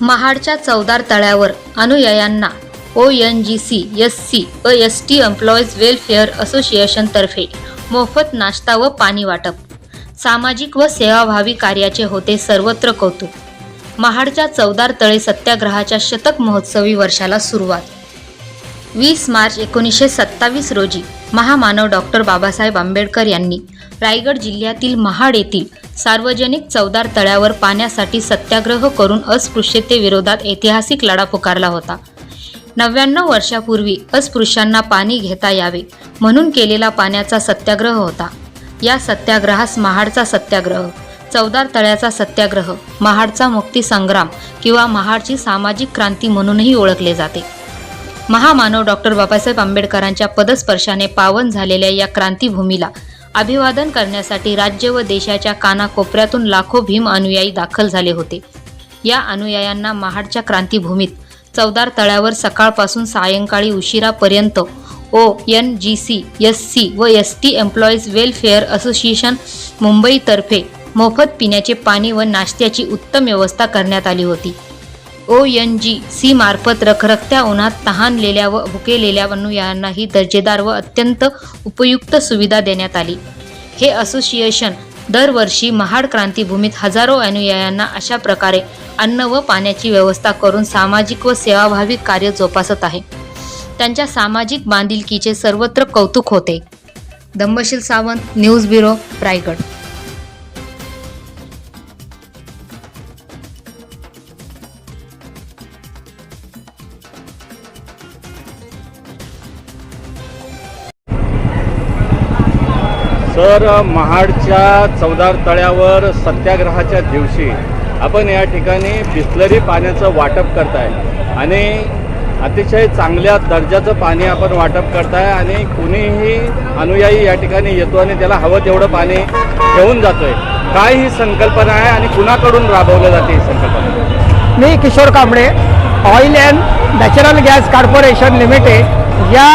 महाडच्या चौदार तळ्यावर अनुयायांना ONGC, SC व ST employees welfare असोसिएशनतर्फे मोफत नाश्ता व पाणी वाटप. सामाजिक व सेवाभावी कार्याचे होते सर्वत्र कौतुक. महाडच्या चौदार तळे सत्याग्रहाच्या शतक महोत्सवी वर्षाला सुरुवात. 20 मार्च 1927 रोजी महामानव डॉक्टर बाबासाहेब आंबेडकर यांनी रायगड जिल्ह्यातील महाड येथील सार्वजनिक चौदार तळ्यावर पाण्यासाठी सत्याग्रह करून अस्पृश्यतेविरोधात ऐतिहासिक लढा पुकारला होता. 99 वर्षापूर्वी अस्पृश्यांना पाणी घेता यावे म्हणून केलेला पाण्याचा सत्याग्रह होता. या सत्याग्रहास महाडचा सत्याग्रह, चौदार तळ्याचा सत्याग्रह, महाडचा मुक्ती संग्राम किंवा महाडची सामाजिक क्रांती म्हणूनही ओळखले जाते. महामानव डॉक्टर बाबासाहेब आंबेडकरांच्या पदस्पर्शाने पावन झालेल्या या क्रांतीभूमीला अभिवादन करण्यासाठी राज्य व देशाच्या कानाकोपऱ्यातून लाखो भीम अनुयायी दाखल झाले होते. या अनुयायांना महाडच्या क्रांतीभूमीत चौदार तळ्यावर सकाळपासून सायंकाळी उशिरापर्यंत ONGC, SC व ST एम्प्लॉईज वेलफेअर असोसिएशन मुंबईतर्फे मोफत पिण्याचे पाणी व नाश्त्याची उत्तम व्यवस्था करण्यात आली होती. ONGC मार्फत रखरखत्या उन्हात तहानलेल्या व भुकेलेल्या अनुयायांनाही दर्जेदार व अत्यंत उपयुक्त सुविधा देण्यात आली. हे असोसिएशन दरवर्षी महाड क्रांतीभूमीत हजारो अनुयायांना अशा प्रकारे अन्न व पाण्याची व्यवस्था करून सामाजिक व सेवाभावी कार्य जोपासत आहे. त्यांच्या सामाजिक बांधिलकीचे सर्वत्र कौतुक होते. दंबशील सावंत, न्यूज ब्युरो, रायगड. तर महाडच्या चौदार तळ्यावर सत्याग्रहाच्या दिवशी आपण या ठिकाणी बिसलरी पाण्याचं वाटप करताय आणि अतिशय चांगल्या दर्जाचं पाणी आपण वाटप करताय आणि कुणीही अनुयायी या ठिकाणी येतो आणि त्याला हवं तेवढं पाणी घेऊन जातोय. काय ही संकल्पना आहे आणि कुणाकडून राबवली जाते ही संकल्पना? मी Kishore Kamble, oil and natural gas corporation limited या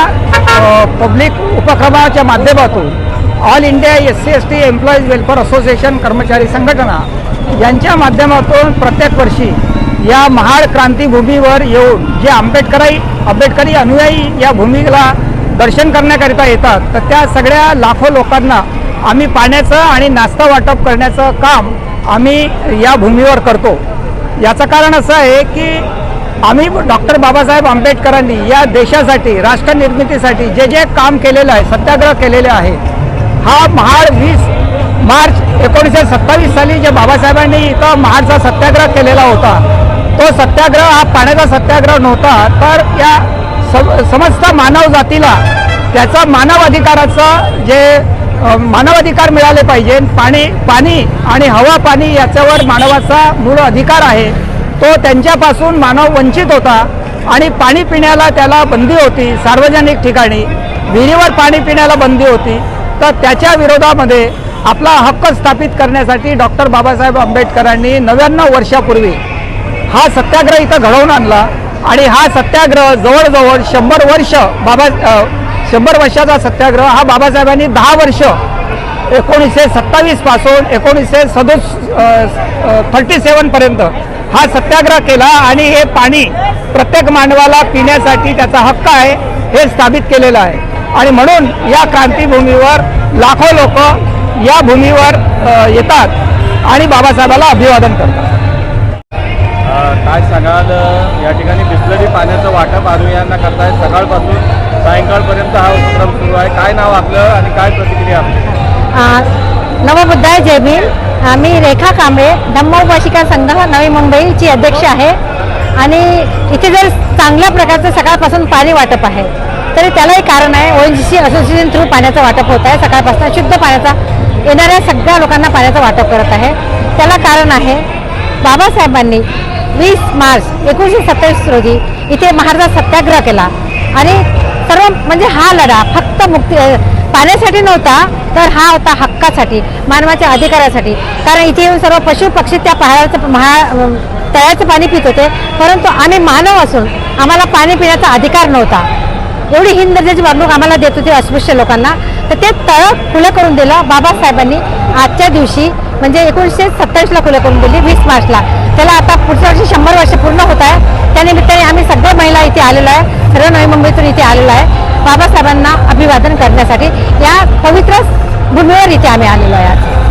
पब्लिक उपक्रमाच्या माध्यमातून all India SC ST employees welfare association कर्मचारी संघटना यांच्या माध्यमातून प्रत्येक वर्षी या महाड क्रांतीभूमीवर येऊन जे आंबेडकरी अनुयायी या भूमीला दर्शन करण्याकरिता येतात, तर त्या सगळ्या लाखो लोकांना आम्ही पाण्याचं आणि नाश्ता वाटप करण्याचं काम आम्ही या भूमीवर करतो. याचं कारण असं आहे की आम्ही डॉक्टर बाबासाहेब आंबेडकरांनी या देशासाठी, राष्ट्र निर्मितीसाठी जे जे काम केलेलं आहे, सत्याग्रह केलेले आहे, हा महाड 20 मार्च 1927 साली जे बाबासाहेबांनी इथं महाडचा सत्याग्रह केलेला होता, तो सत्याग्रह हा पाण्याचा सत्याग्रह नव्हता, तर या समस्त मानव जातीला त्याचा मानवाधिकाराचं जे मानवाधिकार मिळाले पाहिजे. पाणी आणि हवा पाणी याच्यावर मानवाचा मूळ अधिकार आहे. तो त्यांच्यापासून मानव वंचित होता आणि पाणी पिण्याला त्याला बंदी होती. सार्वजनिक ठिकाणी विहिरीवर पाणी पिण्याला बंदी होती. तर त्याच्या विरोधामध्ये आपला हक्क स्थापित करण्यासाठी डॉक्टर बाबासाहेब आंबेडकरांनी 99 वर्षापूर्वी हा सत्याग्रह इथं घडवून आणला आणि हा सत्याग्रह जवळजवळ 100 वर्षाचा सत्याग्रह हा बाबासाहेबांनी 10 वर्ष 1927 पासून 1937 पर्यंत हा सत्याग्रह केला आणि हे पाणी प्रत्येक मानवाला पिण्यासाठी त्याचा हक्क आहे हे स्थापित केलेलं आहे. आणि म्हणून या क्रांतीभूमीवर लाखो लोक या भूमीवर येतात आणि बाबासाहेबाला अभिवादन करतात. काय सांगाल, या ठिकाणी बिसलरी पाण्याचं वाटप अनुयायांना करताय, सकाळपासून सायंकाळपर्यंत हा उपक्रम सुरू आहे. काय नाव आपलं आणि काय प्रतिक्रिया आपली? नवबुद्धाय जय भीम. मी रेखा कांबळे, धम्मोपशिका संघ नवी मुंबईची अध्यक्ष आहे आणि इथे जर चांगल्या प्रकारचं सकाळपासून पाणी वाटप आहे तरी त्यालाही कारण आहे. ONGC असोसिएशन थ्रू पाण्याचं वाटप होत आहे. सकाळपासून शुद्ध पाण्याचा येणाऱ्या सगळ्या लोकांना पाण्याचं वाटप करत आहे. त्याला कारण आहे बाबासाहेबांनी 20 मार्च 1927 रोजी इथे महाडचा सत्याग्रह केला आणि सर्व म्हणजे हा लढा फक्त मुक्ती पाण्यासाठी नव्हता, तर हा होता हक्कासाठी, मानवाच्या अधिकारासाठी. कारण इथे येऊन सर्व पशु पक्षी त्या तळ्याचं पाणी पित होते, परंतु आम्ही मानव असून आम्हाला पाणी पिण्याचा अधिकार नव्हता. एवढी हीन दर्जाची वागणूक आम्हाला देत होती अस्पृश्य लोकांना. तर ते तळं खुलं करून दिलं बाबासाहेबांनी आजच्या दिवशी, म्हणजे 1927ला खुलं करून दिली 20 मार्चला. त्याला आता पुढच्या वर्षी 100 वर्ष पूर्ण होत आहे. त्यानिमित्ताने आम्ही सगळ्या महिला इथे आलेलो आहे, सर्व नवी मुंबईतून इथे आलेलो आहे बाबासाहेबांना अभिवादन करण्यासाठी. या पवित्र भूमीवर इथे आम्ही आलेलो आहे आज.